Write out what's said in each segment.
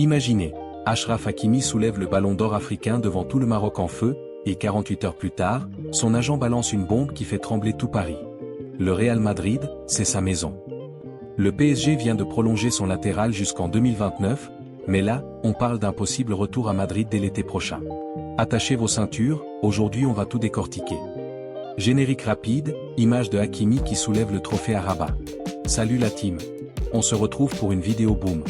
Imaginez, Achraf Hakimi soulève le ballon d'or africain devant tout le Maroc en feu, et 48 heures plus tard, son agent balance une bombe qui fait trembler tout Paris. Le Real Madrid, c'est sa maison. Le PSG vient de prolonger son latéral jusqu'en 2029, mais là, on parle d'un possible retour à Madrid dès l'été prochain. Attachez vos ceintures, aujourd'hui on va tout décortiquer. Générique rapide, image de Hakimi qui soulève le trophée à Rabat. Salut la team. On se retrouve pour une vidéo boom.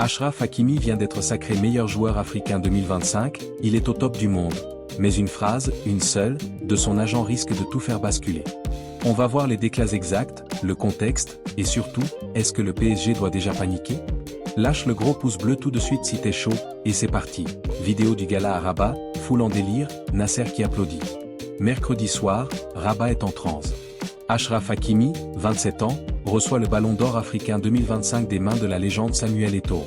Achraf Hakimi vient d'être sacré meilleur joueur africain 2025, il est au top du monde. Mais une phrase, une seule, de son agent risque de tout faire basculer. On va voir les déclats exacts, le contexte, et surtout, est-ce que le PSG doit déjà paniquer? Lâche le gros pouce bleu tout de suite si t'es chaud, et c'est parti. Vidéo du gala à Rabat, foule en délire, Nasser qui applaudit. Mercredi soir, Rabat est en transe. Achraf Hakimi, 27 ans, reçoit le ballon d'or africain 2025 des mains de la légende Samuel Eto'o.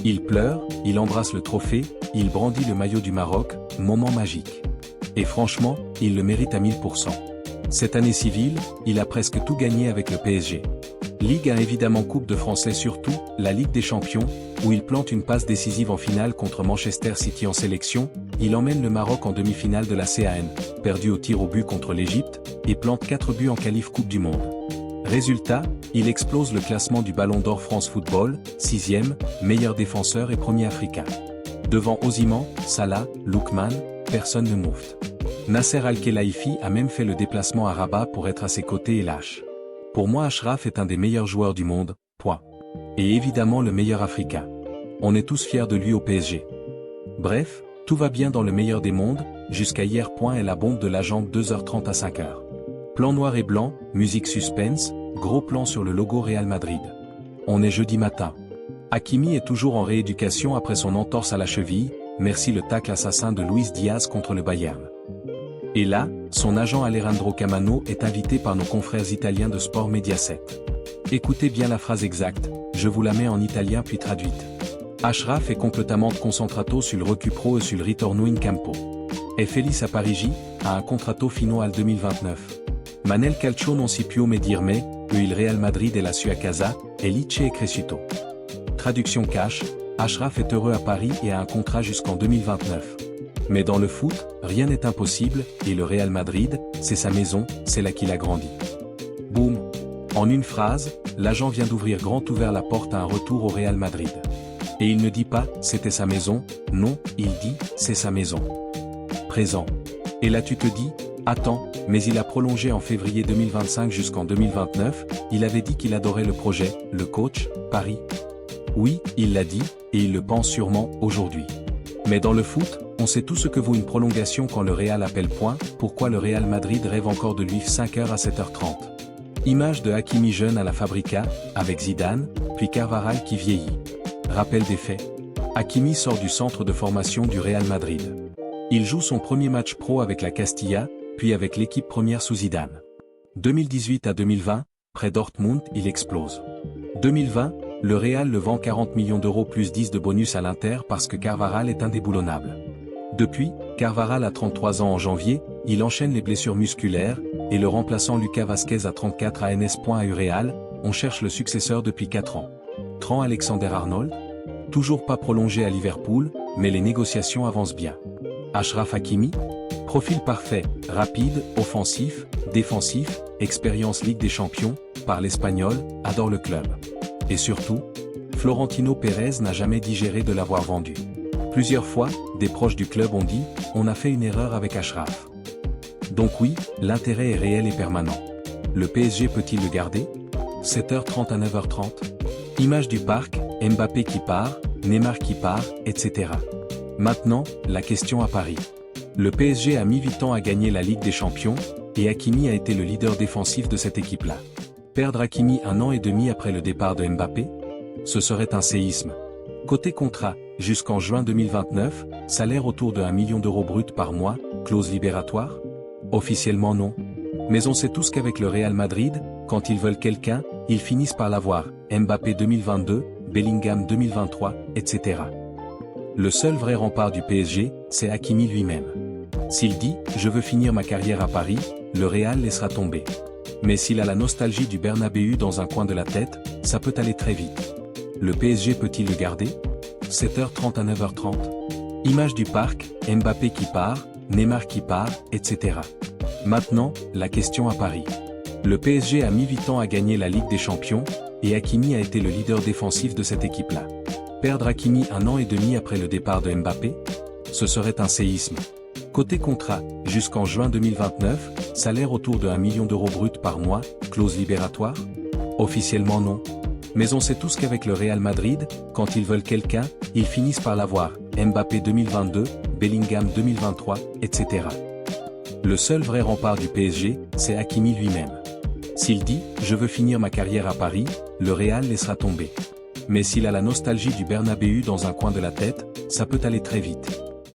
Il pleure, il embrasse le trophée, il brandit le maillot du Maroc, moment magique. Et franchement, il le mérite à 1000%. Cette année civile, il a presque tout gagné avec le PSG. Ligue 1 évidemment Coupe de Français surtout, la Ligue des Champions, où il plante une passe décisive en finale contre Manchester City en sélection, il emmène le Maroc en demi-finale de la CAN, perdu au tir au but contre l'Égypte, et plante 4 buts en qualif Coupe du Monde. Résultat, il explose le classement du Ballon d'Or France Football, 6e, meilleur défenseur et premier africain. Devant Osimhen, Salah, Lookman, personne ne moufte. Nasser Al-Khelaifi a même fait le déplacement à Rabat pour être à ses côtés et lâche. Pour moi Achraf est un des meilleurs joueurs du monde, point. Et évidemment le meilleur africain. On est tous fiers de lui au PSG. Bref, tout va bien dans le meilleur des mondes, jusqu'à hier. Et la bombe de la jambe 2h30 à 5h. Plan noir et blanc, musique suspense, gros plan sur le logo Real Madrid. On est jeudi matin. Hakimi est toujours en rééducation après son entorse à la cheville, merci le tacle assassin de Luis Diaz contre le Bayern. Et là, son agent Alejandro Camano est invité par nos confrères italiens de Sport Mediaset. Écoutez bien la phrase exacte, je vous la mets en italien puis traduite. Achraf è completamente concentrato sul recupero e sul ritorno in campo. È felice a Parigi, a un contratto fino al 2029. Ma nel calcio non si può mai dire mai, il Real Madrid è la sua casa, e lì c'è cresciuto. Traduction cash, Achraf est heureux à Paris et a un contrat jusqu'en 2029. Mais dans le foot, rien n'est impossible, et le Real Madrid, c'est sa maison, c'est là qu'il a grandi. Boum. En une phrase, l'agent vient d'ouvrir grand ouvert la porte à un retour au Real Madrid. Et il ne dit pas, c'était sa maison, non, il dit, c'est sa maison. Présent. Et là tu te dis, attends, mais il a prolongé en février 2025 jusqu'en 2029, il avait dit qu'il adorait le projet, le coach, Paris. Oui, il l'a dit, et il le pense sûrement, aujourd'hui. Mais dans le foot, on sait tout ce que vaut une prolongation quand le Real appelle point, pourquoi le Real Madrid rêve encore de lui 5h à 7h30. Image de Hakimi jeune à la Fabrica, avec Zidane, puis Carvajal qui vieillit. Rappel des faits. Hakimi sort du centre de formation du Real Madrid. Il joue son premier match pro avec la Castilla, puis avec l'équipe première sous Zidane. 2018 à 2020, près Dortmund, il explose. 2020, le Real le vend 40 millions d'euros plus 10 de bonus à l'Inter parce que Carvajal est indéboulonnable. Depuis, Carvajal a 33 ans en janvier, il enchaîne les blessures musculaires, et le remplaçant Lucas Vazquez à 34 à NS. À Real, on cherche le successeur depuis 4 ans. Trent Alexander-Arnold? Toujours pas prolongé à Liverpool, mais les négociations avancent bien. Achraf Hakimi? Profil parfait, rapide, offensif, défensif, expérience Ligue des Champions, parle espagnol, adore le club. Et surtout, Florentino Pérez n'a jamais digéré de l'avoir vendu. Plusieurs fois, des proches du club ont dit, on a fait une erreur avec Achraf. Donc oui, l'intérêt est réel et permanent. Le PSG peut-il le garder? 7h30 à 9h30. Image du parc, Mbappé qui part, Neymar qui part, etc. Maintenant, la question à Paris. Le PSG a mis 8 ans à gagner la Ligue des Champions, et Hakimi a été le leader défensif de cette équipe-là. Perdre Hakimi 1 an et demi après le départ de Mbappé? Ce serait un séisme. Côté contrat, jusqu'en juin 2029, salaire autour de 1 million d'euros brut par mois, clause libératoire? Officiellement non. Mais on sait tous qu'avec le Real Madrid, quand ils veulent quelqu'un, ils finissent par l'avoir, Mbappé 2022, Bellingham 2023, etc. Le seul vrai rempart du PSG, c'est Hakimi lui-même. S'il dit « je veux finir ma carrière à Paris », le Real laissera tomber. Mais s'il a la nostalgie du Bernabéu dans un coin de la tête, ça peut aller très vite. Le PSG peut-il le garder? 7h30 à 9h30. Image du parc, Mbappé qui part, Neymar qui part, etc. Maintenant, la question à Paris. Le PSG a mis 8 ans à gagner la Ligue des Champions, et Hakimi a été le leader défensif de cette équipe-là. Perdre Hakimi 1 an et demi après le départ de Mbappé? Ce serait un séisme. Côté contrat, jusqu'en juin 2029, salaire autour de 1 million d'euros brut par mois, clause libératoire? Officiellement non. Mais on sait tous qu'avec le Real Madrid, quand ils veulent quelqu'un, ils finissent par l'avoir, Mbappé 2022, Bellingham 2023, etc. Le seul vrai rempart du PSG, c'est Hakimi lui-même. S'il dit « je veux finir ma carrière à Paris », le Real laissera tomber. Mais s'il a la nostalgie du Bernabéu dans un coin de la tête, ça peut aller très vite.